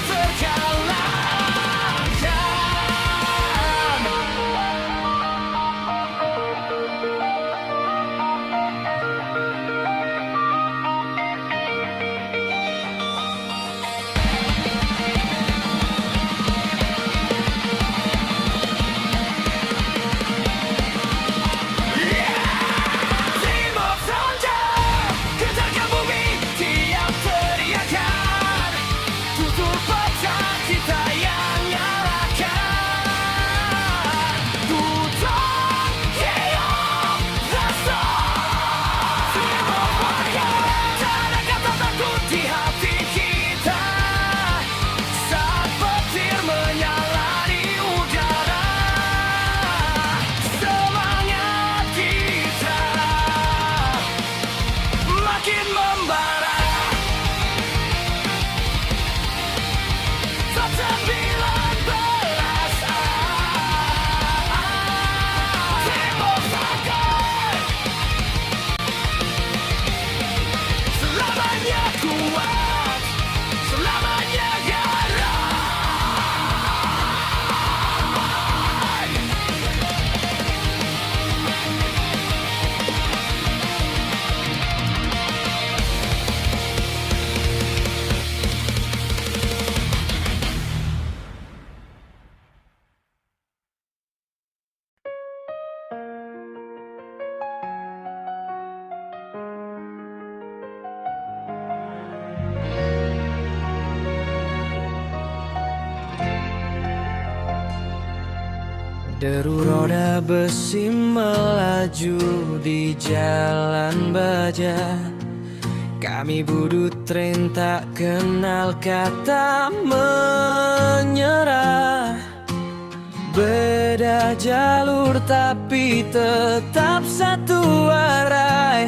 Team of Thunder, kejarkan bumi tiap teriakan. Tutur pecah kita yang nyalakan. Tutur keok rasa. Team of Warrior, tak ada kata takut di hati kita. Saat petir menyala di udara, semangat kita makin membara. Top 19A, Team of Fire, selamanya kuat, selamanya garang. Deru roda besi melaju di jalan baja. Kami budut tren tak kenal kata menyerah. Beda jalur tapi tetap satu arah.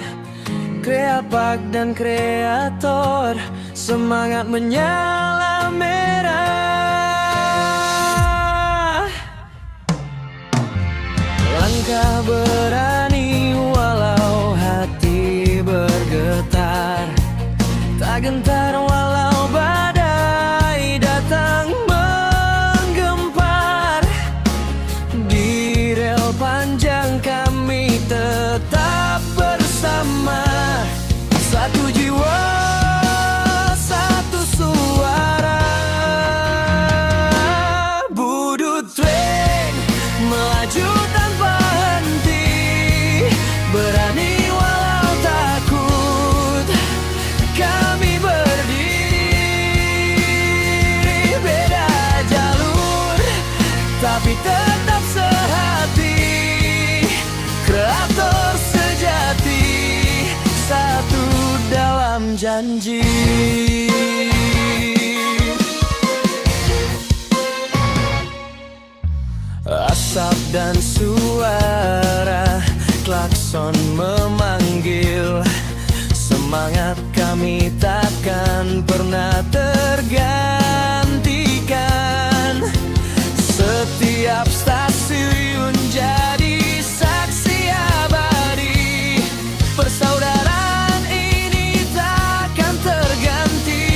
Kreapak dan kreator, semangat menyala merah. Langkah berani walau hati bergetar. Tak gentar walau badai datang menggempar. Di rel panjang kami tetap bersama. Satu jiwa, satu suara. Budut tren melaju tanpa henti. janji. Asap dan suara klakson memanggil, semangat kami takkan pernah tergantikan. Setiap stasiun jadi saksi abadi, persaudaraan ini takkan terganti.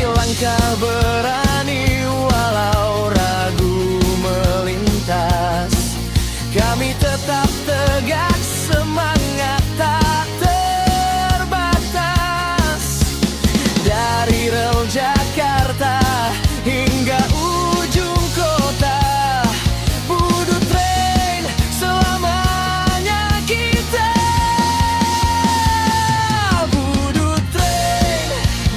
Langkah berani walau ragu melintas, kami tetap tegak, semangat tak terbatas. Dari rel Jakarta hingga ujung kota, Budu Train selamanya kita. Budu Train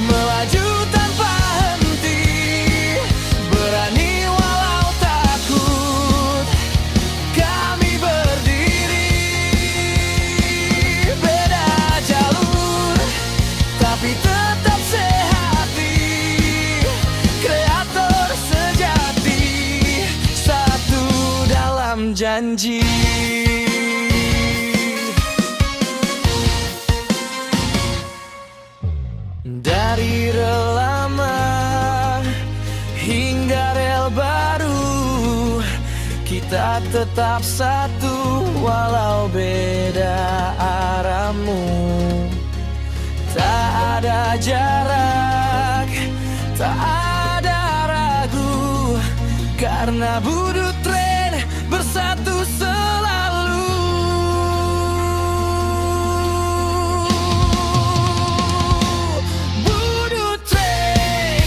melaju tanpa henti, berani walau takut, kami berdiri. Beda jalur tapi tetap sehati, kreator sejati, satu dalam janji. Dari rel lama hingga rel baru, kita tetap satu walau beda arahmu. Tak ada jarak, tak ada ragu, karena Budu Train bersatu selalu. Budu Train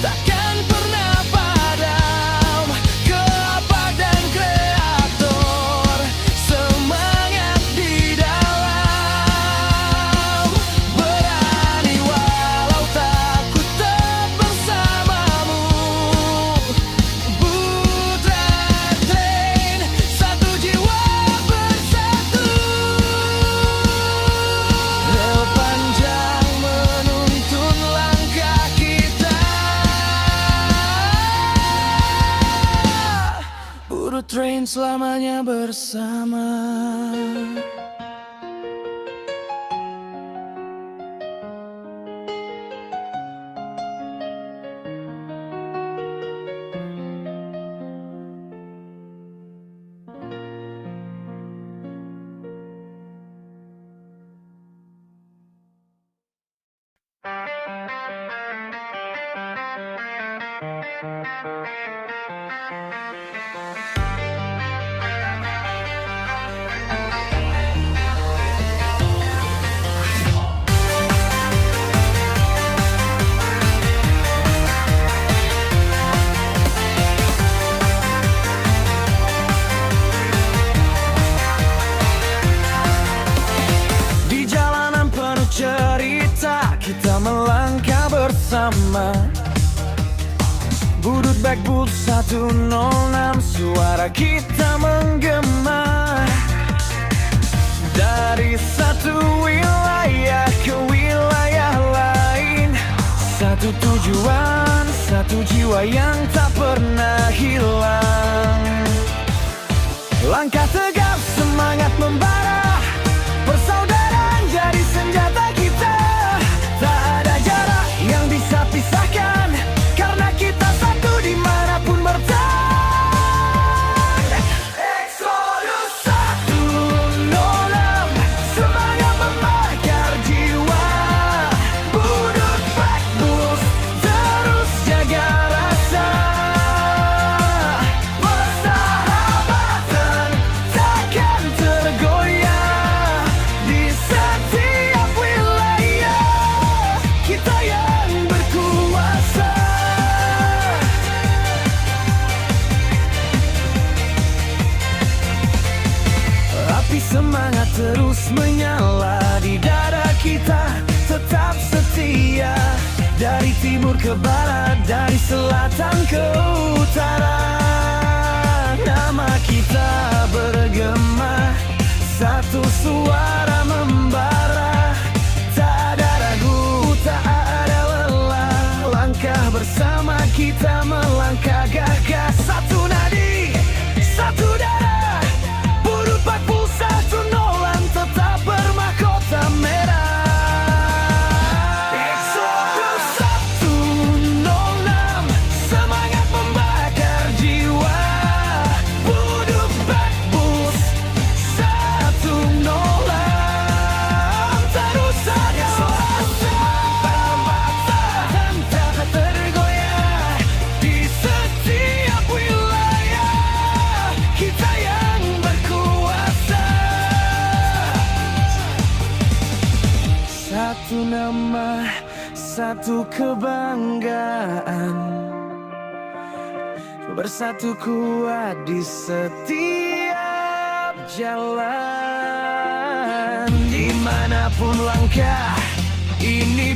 takkan pernah padam, kelapa dan kreator semangat di dalam. Berani walau takut tetap bersamamu. Putra Train, satu jiwa bersatu. Rel panjang menuntun langkah kita, Budu Train selamanya bersama. Di jalanan penuh cerita, kita melangkah bersama. Budut Backbull 106, suara kita menggema. Dari satu wilayah ke wilayah lain, satu tujuan, satu jiwa yang tak pernah hilang. Langkah tegap, semangat membara, persaudaraan jadi senjata kita. Tak ada jarak yang bisa pisahkan, karena kita satu dimanapun bertahan. Exodus 106, semangat membakar jiwa. Budut Backbull terus jaga rasa. Persahabatan takkan tergoyah, di setiap wilayah kita yang berkuasa. Api semangat terus menyala di dada kita, tetap setia. Dari timur ke barat, dari selatan ke utara, nama kita bergema, satu suara membara. satu kebanggaan, bersatu kuat di setiap jalan. Dimanapun langkah ini